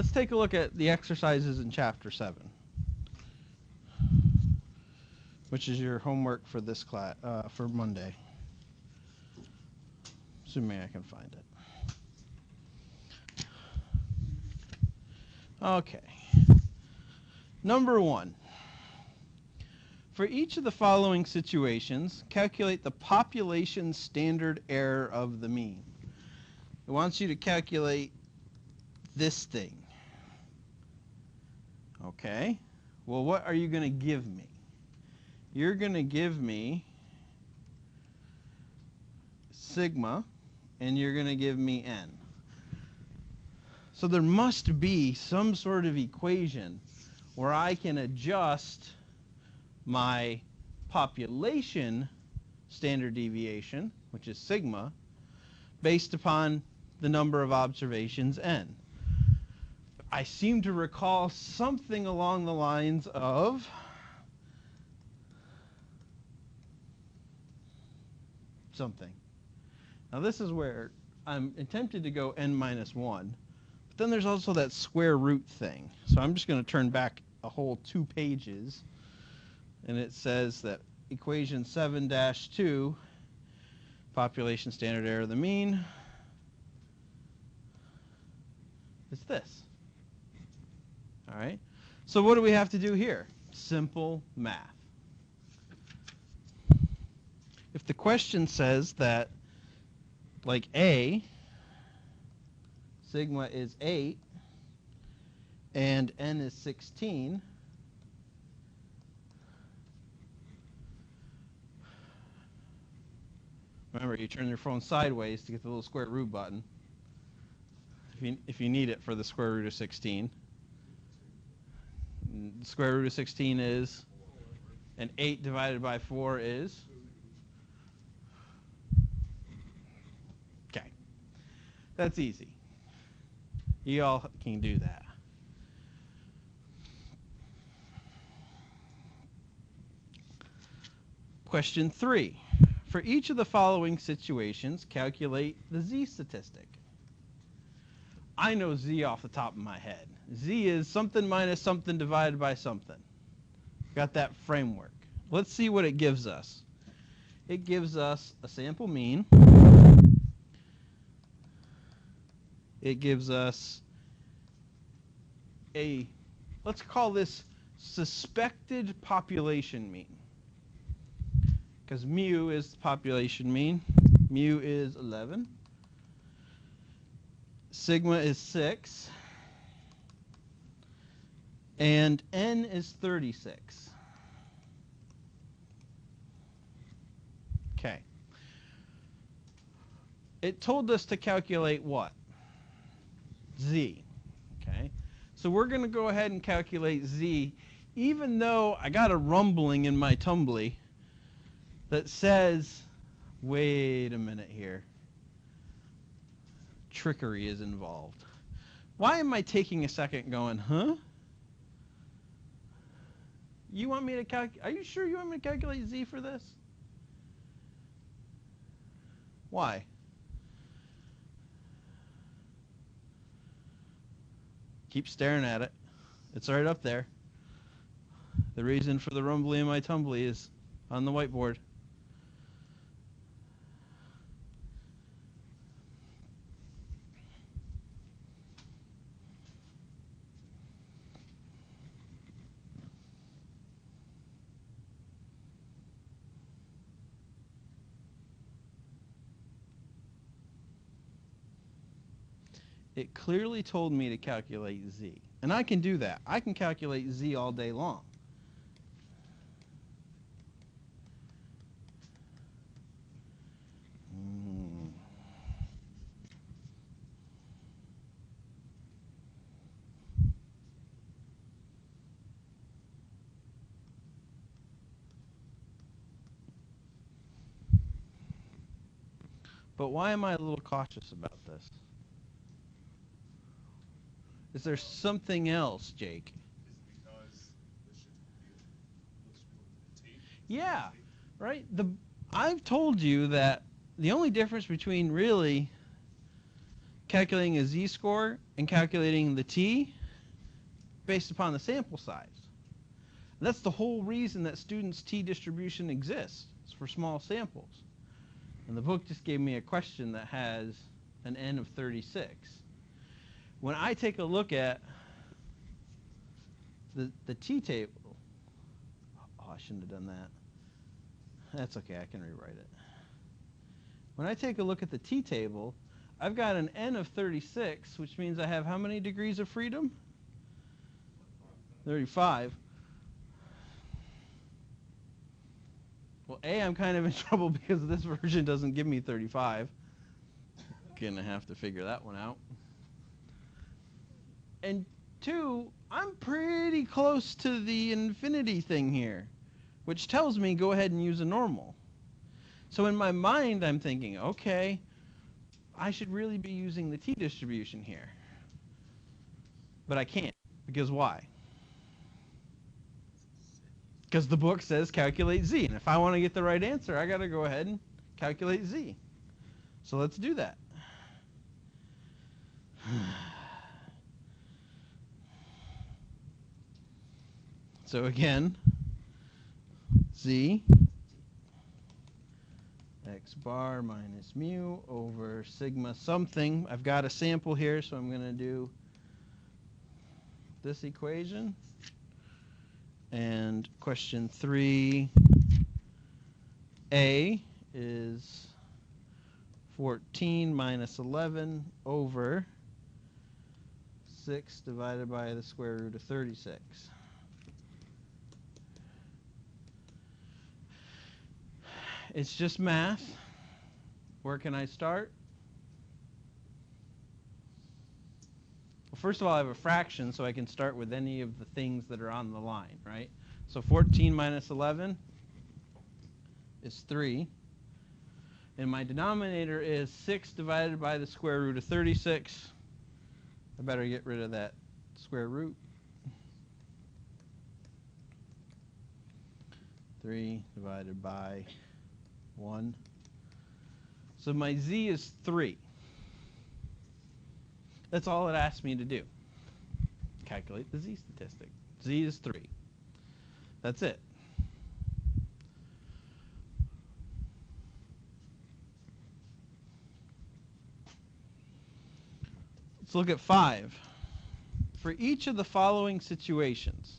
let's take a look at the exercises in Chapter 7, which is your homework for this class, for Monday, assuming I can find it. Okay. Number 1. For each of the following situations, calculate the population standard error of the mean. It wants you to calculate this thing. Okay. Well, what are you going to give me? You're going to give me sigma, and you're going to give me n. So there must be some sort of equation where I can adjust my population standard deviation, which is sigma, based upon the number of observations n. I seem to recall something along the lines of something. Now this is where I'm tempted to go n minus 1, but then there's also that square root thing. So I'm just going to turn back a whole 2 pages, and it says that equation 7-2, population standard error of the mean, is this. All right? So what do we have to do here? Simple math. If the question says that, like A, sigma is 8, and n is 16, remember, you turn your phone sideways to get the little square root button if you need it for the square root of 16. The square root of 16 is, and 8 divided by 4 is? Okay. That's easy. You all can do that. Question 3. For each of the following situations, calculate the z statistic. I know z off the top of my head. Z is something minus something divided by something. Got that framework. Let's see what it gives us. It gives us a sample mean. It gives us a, let's call this suspected population mean, because mu is the population mean. Mu is 11. Sigma is 6. And n is 36. Okay. It told us to calculate what? Z. Okay. So we're going to go ahead and calculate z, even though I got a rumbling in my tumbly that says, wait a minute here, trickery is involved. Why am I taking a second going, huh? You want me to calculate, are you sure you want me to calculate z for this? Why? Keep staring at it. It's right up there. The reason for the rumbly in my tumbly is on the whiteboard. It clearly told me to calculate z. And I can do that. I can calculate z all day long. But why am I a little cautious about this? Is there something else, Jake? Yeah, right? I've told you that the only difference between really calculating a z-score and calculating the t based upon the sample size. And that's the whole reason that students' t distribution exists. It's for small samples. And the book just gave me a question that has an n of 36. When I take a look at the t table, oh, I shouldn't have done that. That's okay, I can rewrite it. When I take a look at the t table, I've got an n of 36, which means I have how many degrees of freedom? 35. Well, A, I'm kind of in trouble because this version doesn't give me 35. Gonna have to figure that one out. And 2, I'm pretty close to the infinity thing here, which tells me go ahead and use a normal. So in my mind, I'm thinking, okay, I should really be using the t distribution here. But I can't, because why? Because the book says calculate z, and if I want to get the right answer, I got to go ahead and calculate z. So let's do that. So again, z x bar minus mu over sigma something. I've got a sample here, so I'm going to do this equation. And question 3a is 14 minus 11 over 6 divided by the square root of 36. It's just math. Where can I start? Well, first of all, I have a fraction, so I can start with any of the things that are on the line, right? So 14 minus 11 is 3. And my denominator is 6 divided by the square root of 36. I better get rid of that square root. 3 divided by 1. So my z is 3. That's all it asked me to do. Calculate the z statistic. Z is 3. That's it. Let's look at 5. For each of the following situations,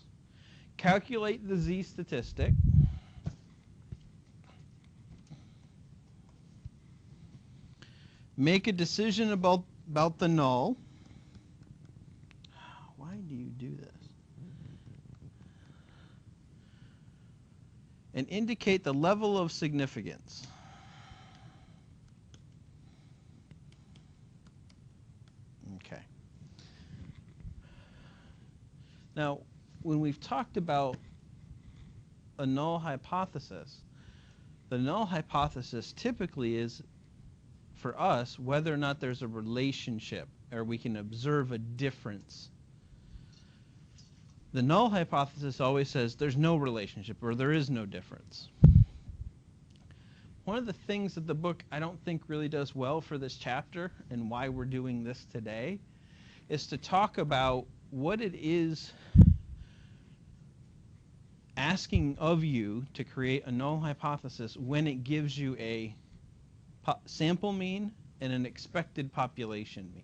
calculate the z statistic. Make a decision about the null. Why do you do this? And indicate the level of significance. Okay. Now, when we've talked about a null hypothesis, the null hypothesis typically is, for us, whether or not there's a relationship or we can observe a difference. The null hypothesis always says there's no relationship or there is no difference. One of the things that the book I don't think really does well for this chapter and why we're doing this today is to talk about what it is asking of you to create a null hypothesis when it gives you a sample mean and an expected population mean.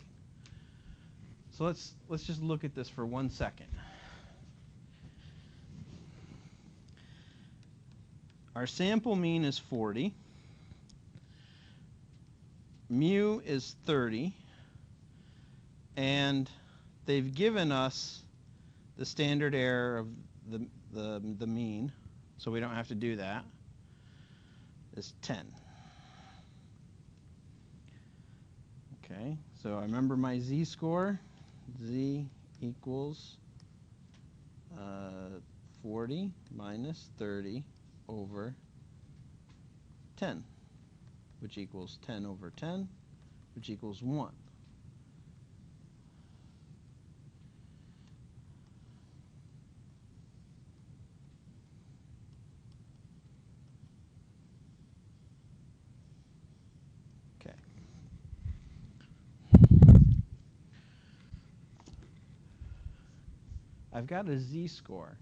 So let's just look at this for 1 second. Our sample mean is 40. Mu is 30. And they've given us the standard error of the mean, so we don't have to do that, is 10. Okay, so I remember my z-score. Z equals 40 minus 30 over 10, which equals 10 over 10, which equals 1. Okay. I've got a z-score.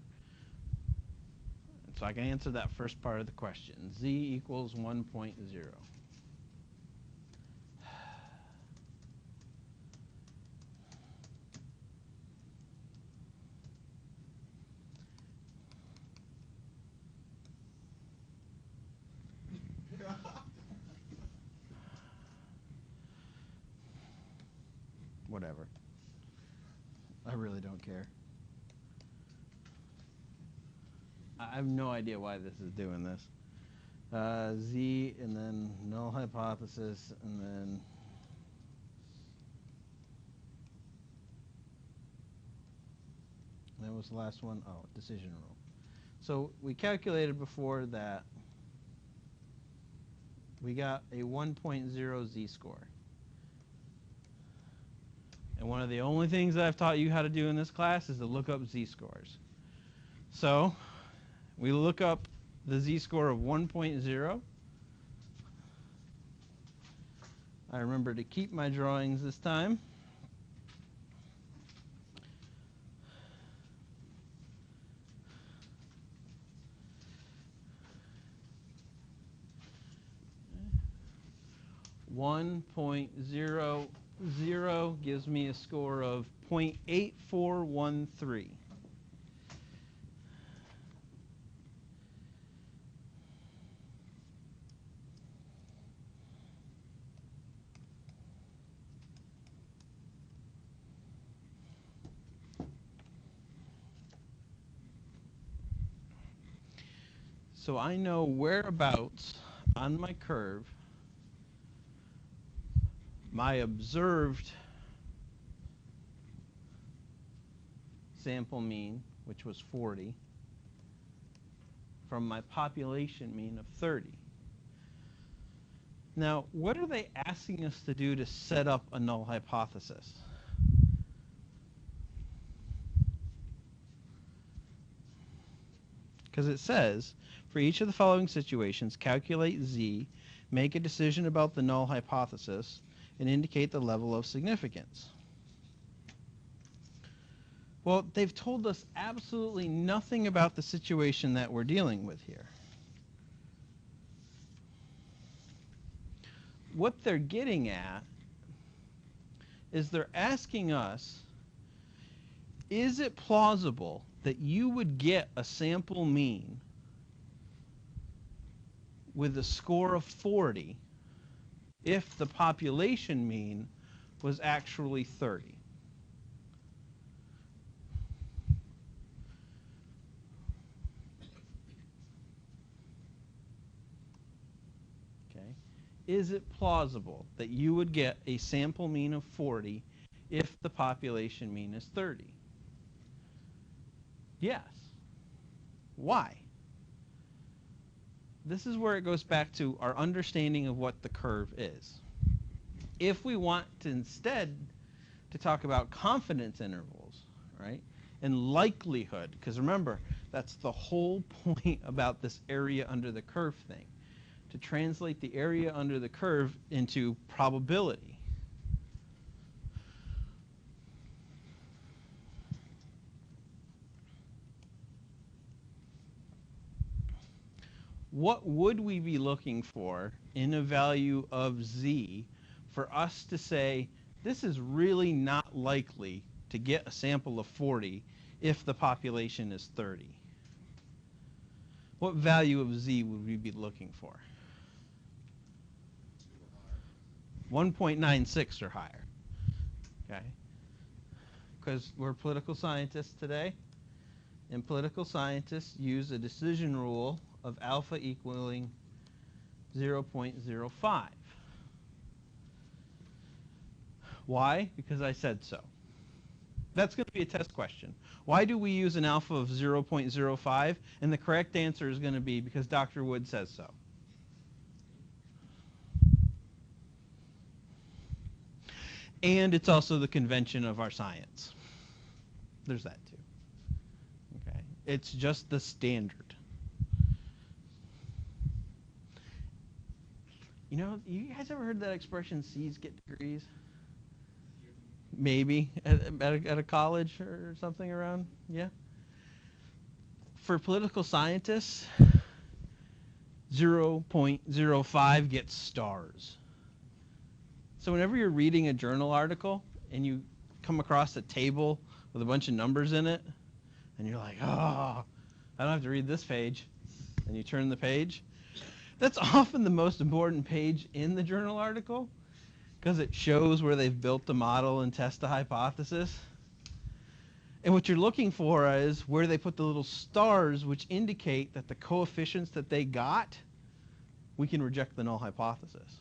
So I can answer that first part of the question. Z equals 1.0. Whatever. I really don't care. I have no idea why this is doing this. Z and then null hypothesis and then that was the last one. Oh, decision rule. So we calculated before that we got a 1.0 z-score. And one of the only things that I've taught you how to do in this class is to look up z-scores. So we look up the z-score of 1.0. I remember to keep my drawings this time. .00 gives me a score of 0.8413. So I know whereabouts on my curve my observed sample mean, which was 40, from my population mean of 30. Now, what are they asking us to do to set up a null hypothesis? Because it says, for each of the following situations, calculate Z, make a decision about the null hypothesis, and indicate the level of significance. Well, they've told us absolutely nothing about the situation that we're dealing with here. What they're getting at is they're asking us, is it plausible that you would get a sample mean with a score of 40 if the population mean was actually 30? Okay. Is it plausible that you would get a sample mean of 40 if the population mean is 30? Yes. Why? This is where it goes back to our understanding of what the curve is. If we want to instead to talk about confidence intervals, right, and likelihood, because remember, that's the whole point about this area under the curve thing, to translate the area under the curve into probability. What would we be looking for in a value of Z for us to say, this is really not likely to get a sample of 40 if the population is 30? What value of Z would we be looking for? 1.96 or higher. Okay? Because we're political scientists today, and political scientists use a decision rule of alpha equaling 0.05. Why? Because I said so. That's going to be a test question. Why do we use an alpha of 0.05? And the correct answer is going to be because Dr. Wood says so. And it's also the convention of our science. There's that too. Okay. It's just the standard. You know, you guys ever heard that expression, C's get degrees? maybe at a college or something around, yeah. For political scientists, 0.05 gets stars. So whenever you're reading a journal article and you come across a table with a bunch of numbers in it, and you're like, oh, I don't have to read this page, and you turn the page, that's often the most important page in the journal article because it shows where they've built the model and test the hypothesis. And what you're looking for is where they put the little stars, which indicate that the coefficients that they got, we can reject the null hypothesis.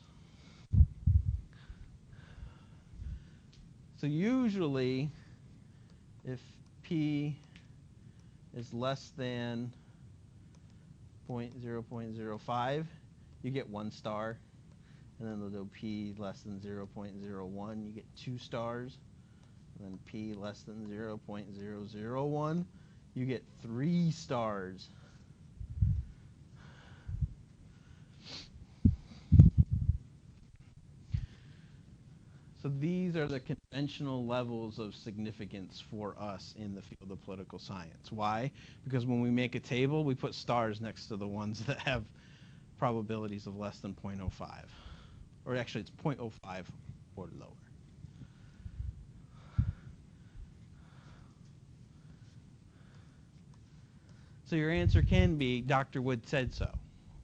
So usually, if P is less than 0.05, you get 1 star. And then they'll do P less than 0.01, you get 2 stars. And then P less than 0.001, you get 3 stars. So these are the conventional levels of significance for us in the field of political science. Why? Because when we make a table, we put stars next to the ones that have probabilities of less than 0.05. Or actually, it's 0.05 or lower. So your answer can be, Dr. Wood said so.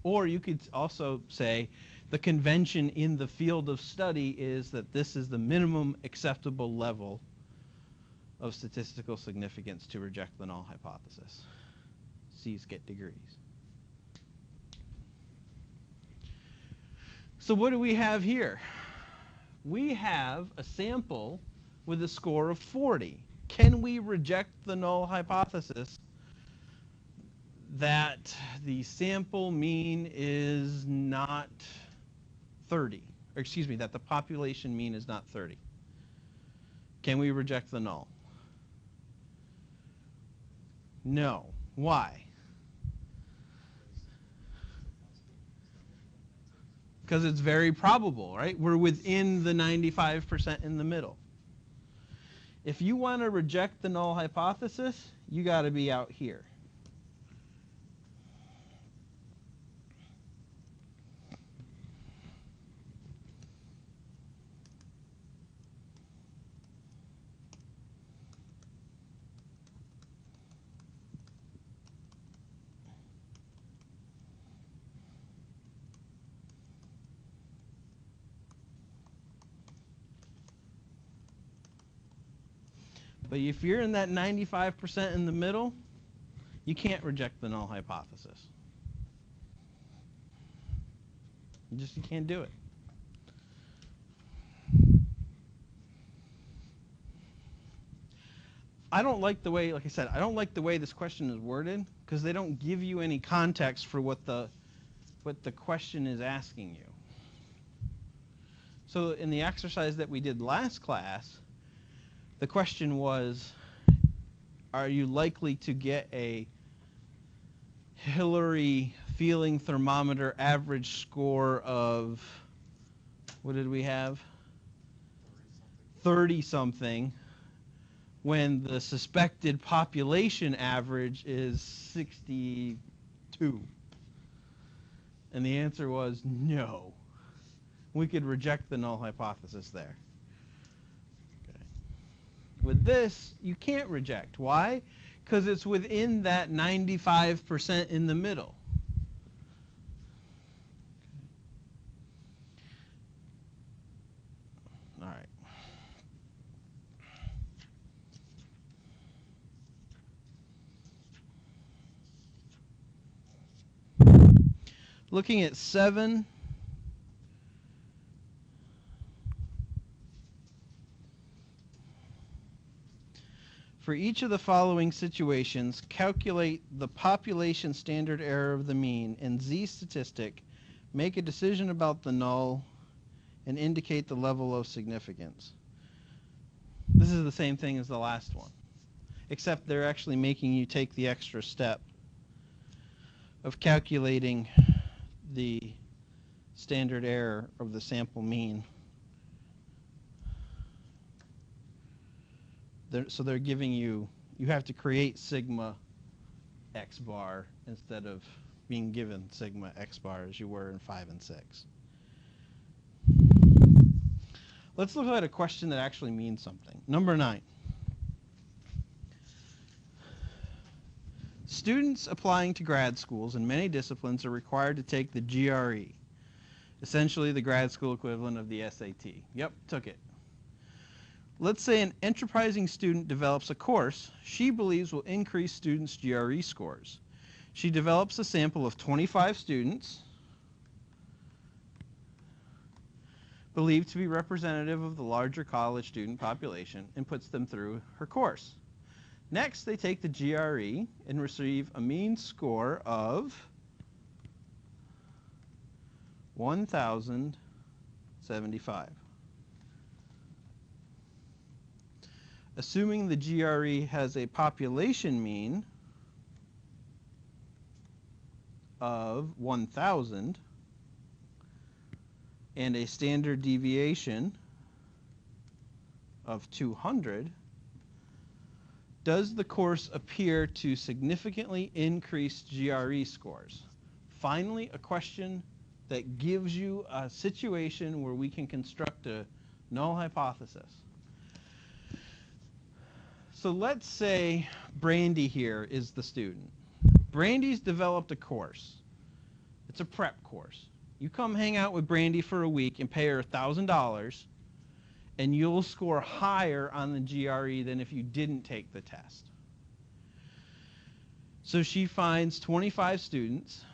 Or you could also say, the convention in the field of study is that this is the minimum acceptable level of statistical significance to reject the null hypothesis. C's get degrees. So what do we have here? We have a sample with a score of 40. Can we reject the null hypothesis that the sample mean is not 30? Or excuse me, that the population mean is not 30? Can we reject the null? No. Why? Because it's very probable, right? We're within the 95% in the middle. If you want to reject the null hypothesis, you got to be out here. But if you're in that 95% in the middle, you can't reject the null hypothesis. You can't do it. I don't like the way, like I said, I don't like the way this question is worded because they don't give you any context for what the question is asking you. So in the exercise that we did last class, the question was, are you likely to get a Hillary feeling thermometer average score of, what did we have? 30-something, when the suspected population average is 62? And the answer was no. We could reject the null hypothesis there. With this, you can't reject. Why? Because it's within that 95% in the middle. All right. Looking at 7. For each of the following situations, calculate the population standard error of the mean and Z statistic, make a decision about the null, and indicate the level of significance. This is the same thing as the last one, except they're actually making you take the extra step of calculating the standard error of the sample mean. So they're giving you have to create sigma x bar instead of being given sigma x bar as you were in 5 and 6. Let's look at a question that actually means something. Number 9. Students applying to grad schools in many disciplines are required to take the GRE, essentially the grad school equivalent of the SAT. Yep, took it. Let's say an enterprising student develops a course she believes will increase students' GRE scores. She develops a sample of 25 students believed to be representative of the larger college student population and puts them through her course. Next, they take the GRE and receive a mean score of 1,075. Assuming the GRE has a population mean of 1,000 and a standard deviation of 200, does the course appear to significantly increase GRE scores? Finally, a question that gives you a situation where we can construct a null hypothesis. So let's say Brandy here is the student. Brandy's developed a course. It's a prep course. You come hang out with Brandy for a week and pay her $1,000, and you'll score higher on the GRE than if you didn't take the test. So she finds 25 students.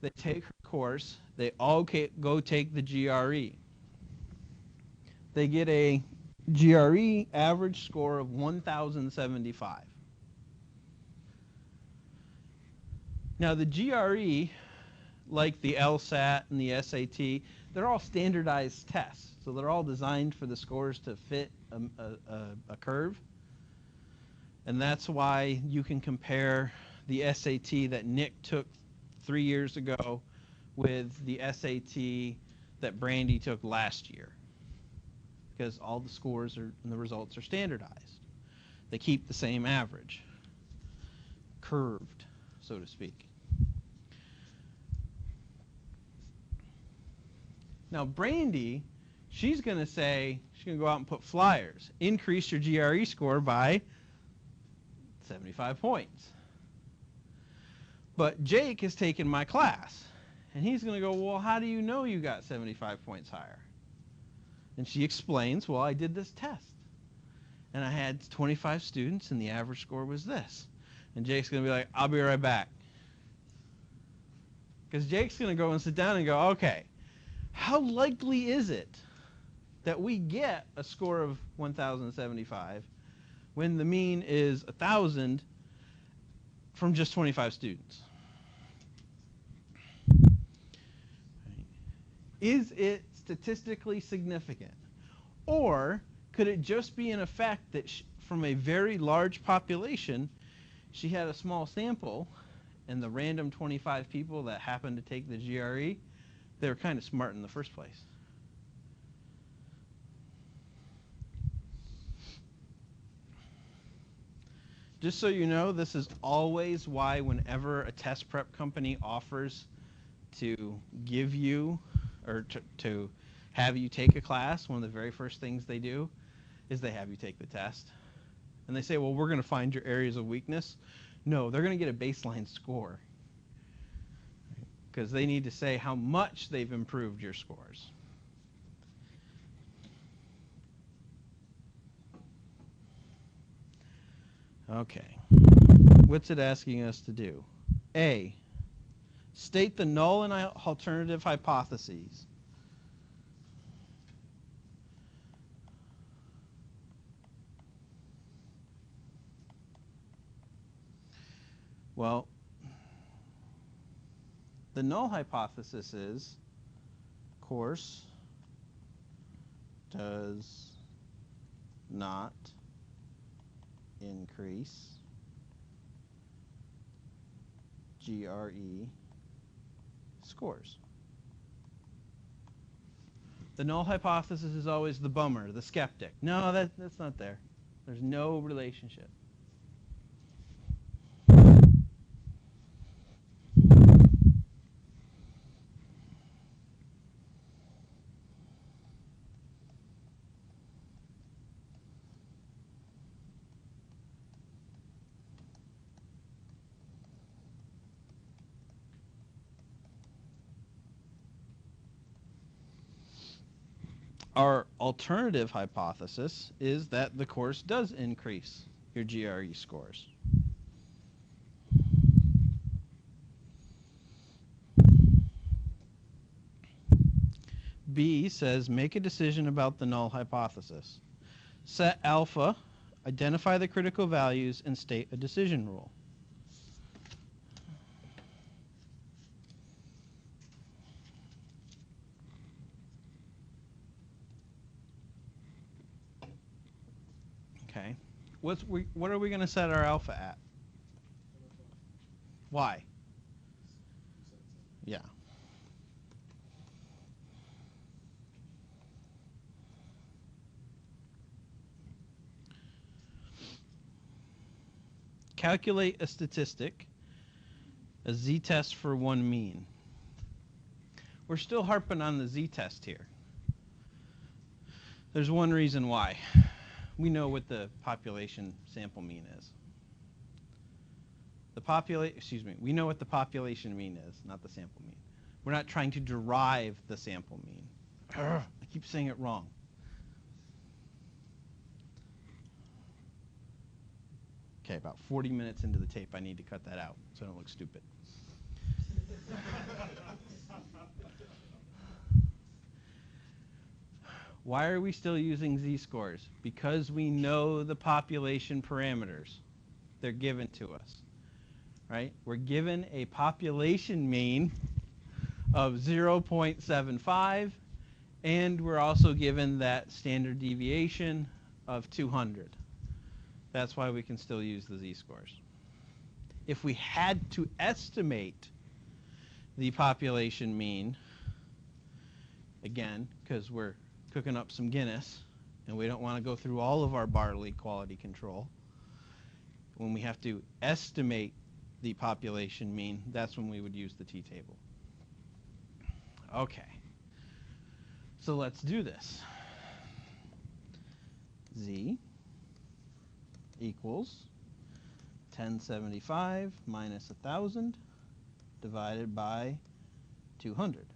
They take her course. They all go take the GRE. They get a GRE average score of 1,075. Now the GRE, like the LSAT and the SAT, they're all standardized tests. So they're all designed for the scores to fit a curve. And that's why you can compare the SAT that Nick took 3 years ago with the SAT that Brandy took last year. Because all the scores and the results are standardized. They keep the same average. Curved, so to speak. Now Brandy, she's going to go out and put flyers. Increase your GRE score by 75 points. But Jake has taken my class. And he's going to go, well, how do you know you got 75 points higher? And she explains, well, I did this test. And I had 25 students, and the average score was this. And Jake's going to be like, I'll be right back. Because Jake's going to go and sit down and go, okay, how likely is it that we get a score of 1,075 when the mean is 1,000 from just 25 students? Is it statistically significant? Or could it just be an effect that from a very large population, she had a small sample, and the random 25 people that happened to take the GRE, they were kind of smart in the first place. Just so you know, this is always why whenever a test prep company offers to give you or to have you take a class, one of the very first things they do is they have you take the test. And they say, well, we're going to find your areas of weakness. No, they're going to get a baseline score because they need to say how much they've improved your scores. Okay. What's it asking us to do? A, state the null and alternative hypotheses. Well, the null hypothesis is course does not increase GRE scores. The null hypothesis is always the bummer, the skeptic. No, that's not there. There's no relationship. Our alternative hypothesis is that the course does increase your GRE scores. B says make a decision about the null hypothesis. Set alpha, identify the critical values, and state a decision rule. Okay. What are we going to set our alpha at? Why? Yeah. Calculate a statistic, a z-test for one mean. We're still harping on the z-test here. There's one reason why. We know what the population sample mean is. We know what the population mean is, not the sample mean. We're not trying to derive the sample mean. I keep saying it wrong. Okay, about 40 minutes into the tape, I need to cut that out so I don't look stupid. Why are we still using z-scores? Because we know the population parameters. They're given to us, right? We're given a population mean of 0.75, and we're also given that standard deviation of 200. That's why we can still use the z-scores. If we had to estimate the population mean, again, because we're cooking up some Guinness, and we don't want to go through all of our barley quality control, when we have to estimate the population mean, that's when we would use the t-table. Okay, so let's do this. Z equals 1075 minus 1,000 divided by 200.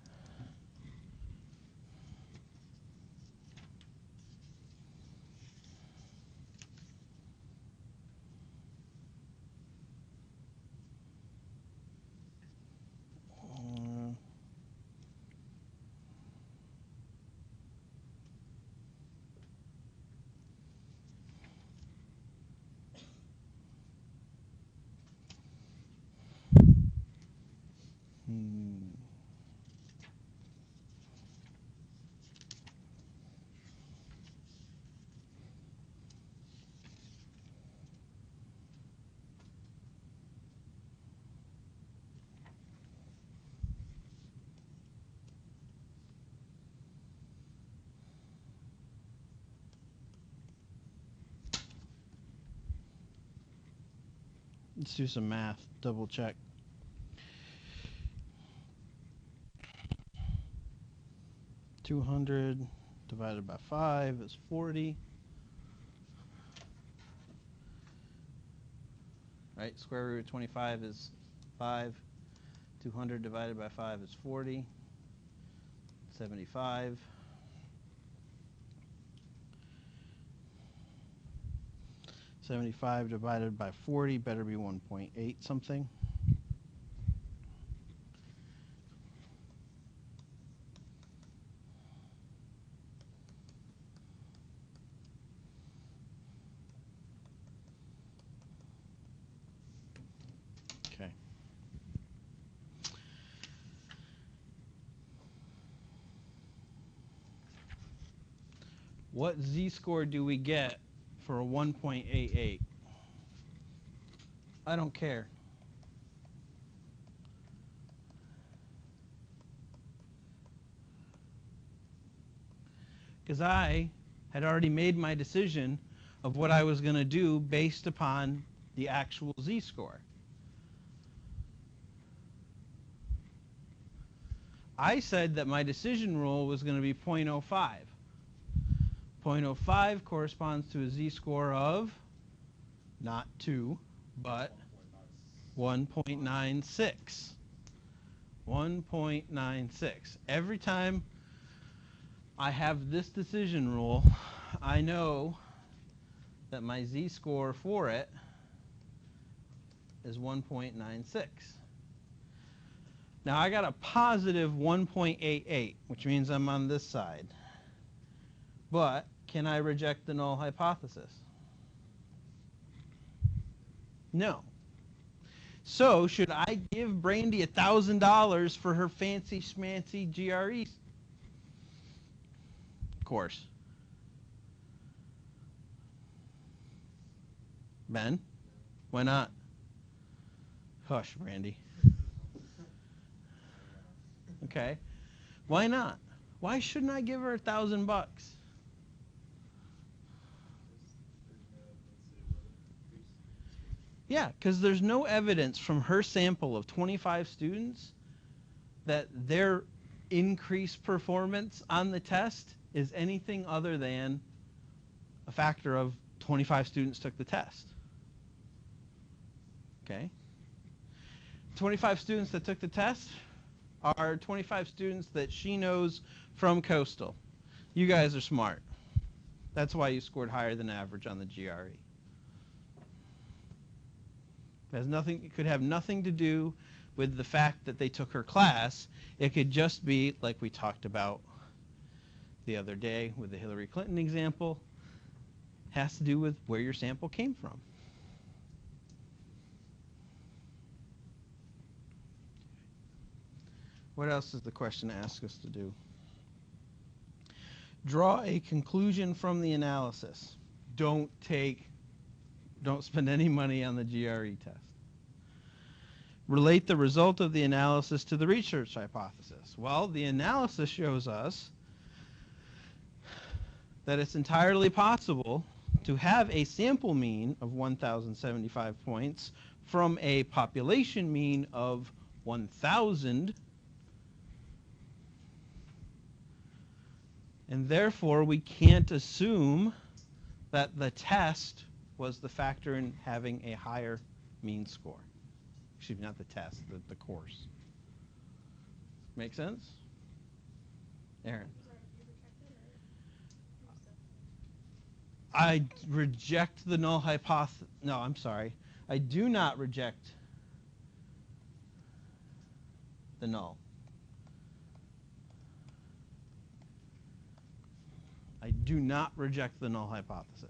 Let's do some math, double check. $200 divided by 5 is 40. Right, square root of 25 is 5. 200 divided by 5 is 40. 75. $75 divided by 40 better be 1.8 something. Okay. What z-score do we get for a 1.88? I don't care. Because I had already made my decision of what I was going to do based upon the actual z-score. I said that my decision rule was going to be 0.05. 0.05 corresponds to a z-score of not 2, but 1.96. 1.96. Every time I have this decision rule, I know that my z-score for it is 1.96. Now I got a positive 1.88, which means I'm on this side. But can I reject the null hypothesis? No. So should I give Brandy $1,000 for her fancy schmancy GRE? Of course. Ben? Why not? Hush, Brandy. Okay. Why not? Why shouldn't I give her $1,000? Yeah, because there's no evidence from her sample of 25 students that their increased performance on the test is anything other than a factor of 25 students took the test. Okay? 25 students that took the test are 25 students that she knows from Coastal. You guys are smart. That's why you scored higher than average on the GRE. It could have nothing to do with the fact that they took her class. It could just be, like we talked about the other day with the Hillary Clinton example, has to do with where your sample came from. What else does the question ask us to do? Draw a conclusion from the analysis. Don't spend any money on the GRE test. Relate the result of the analysis to the research hypothesis. Well, the analysis shows us that it's entirely possible to have a sample mean of 1,075 points from a population mean of 1,000, and therefore we can't assume that the test was the factor in having a higher mean score. Excuse me, not the test, the course. Make sense? Aaron? I reject the null hypothesis. No, I'm sorry. I do not reject the null. I do not reject the null hypothesis.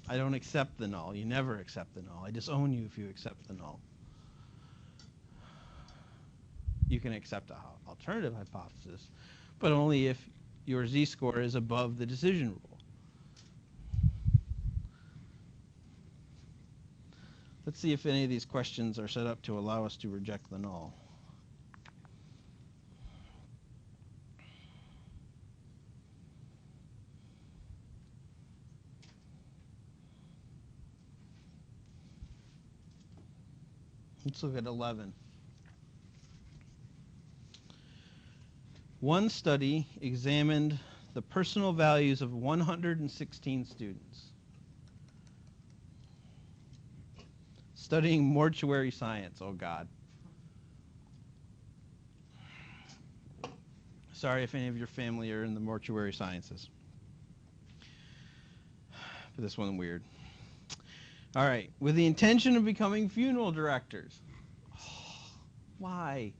I don't accept the null. You never accept the null. I disown you if you accept the null. You can accept an alternative hypothesis, but only if your z-score is above the decision rule. Let's see if any of these questions are set up to allow us to reject the null. Let's look at 11. One study examined the personal values of 116 students. Studying mortuary science, oh God. Sorry if any of your family are in the mortuary sciences. But this one weird. All right, with the intention of becoming funeral directors. Oh, why?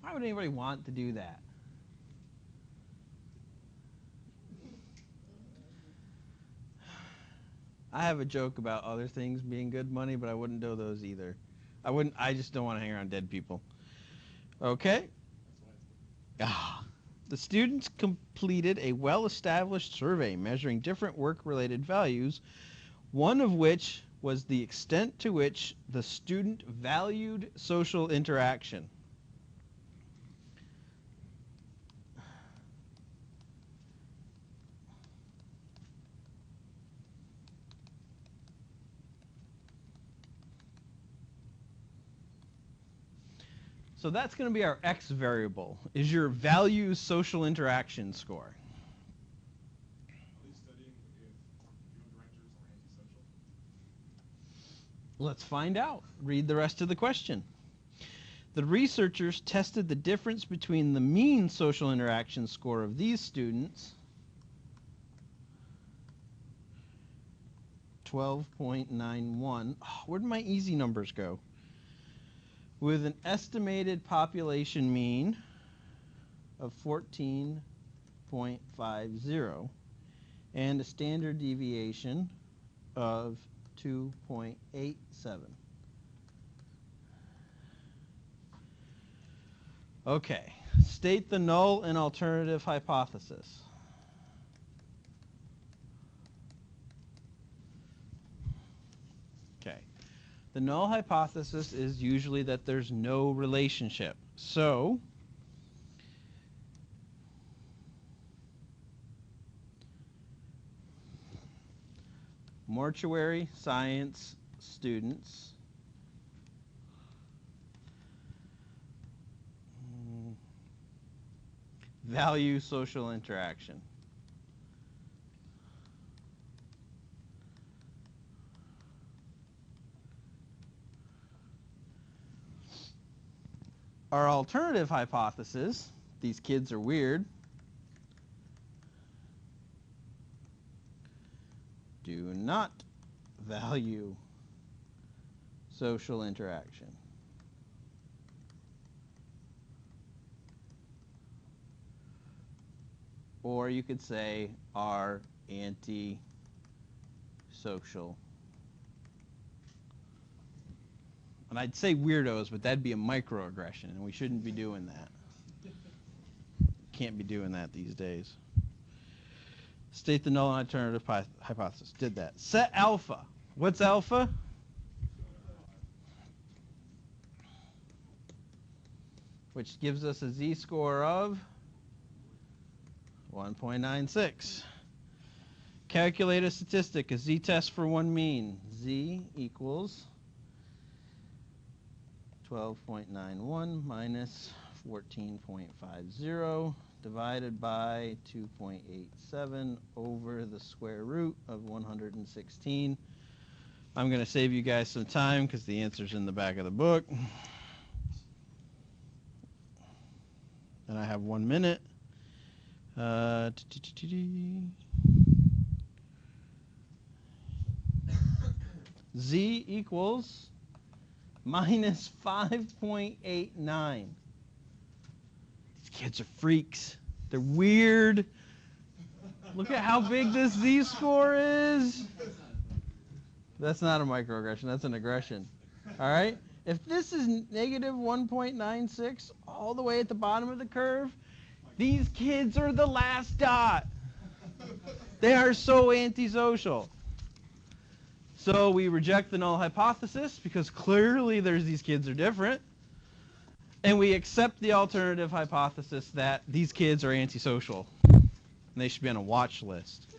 Why would anybody want to do that? I have a joke about other things being good money, but I wouldn't do those either. I just don't want to hang around dead people. Okay? The students completed a well-established survey measuring different work-related values, one of which was the extent to which the student valued social interaction. So that's going to be our X variable, is your value social interaction score. Are they studying if field directors are antisocial? Let's find out. Read the rest of the question. The researchers tested the difference between the mean social interaction score of these students, 12.91. Oh, where did my easy numbers go? With an estimated population mean of 14.50 and a standard deviation of 2.87. Okay, state the null and alternative hypothesis. Okay, the null hypothesis is usually that there's no relationship. So, mortuary science students value social interaction. Our alternative hypothesis, these kids are weird, do not value social interaction. Or you could say are anti-social. And I'd say weirdos, but that'd be a microaggression, and we shouldn't be doing that. Can't be doing that these days. State the null and alternative hypothesis. Did that. Set alpha. What's alpha? Which gives us a z-score of 1.96. Calculate a statistic, a z-test for one mean. Z equals 12.91 minus 14.50 divided by 2.87 over the square root of 116. I'm going to save you guys some time because the answer's in the back of the book. And I have 1 minute. Z equals minus 5.89. These kids are freaks. They're weird. Look at how big this z-score is. That's not a microaggression. That's an aggression. All right? If this is negative 1.96 all the way at the bottom of the curve, these kids are the last dot. They are so antisocial. So we reject the null hypothesis because clearly these kids are different. And we accept the alternative hypothesis that these kids are antisocial. And they should be on a watch list.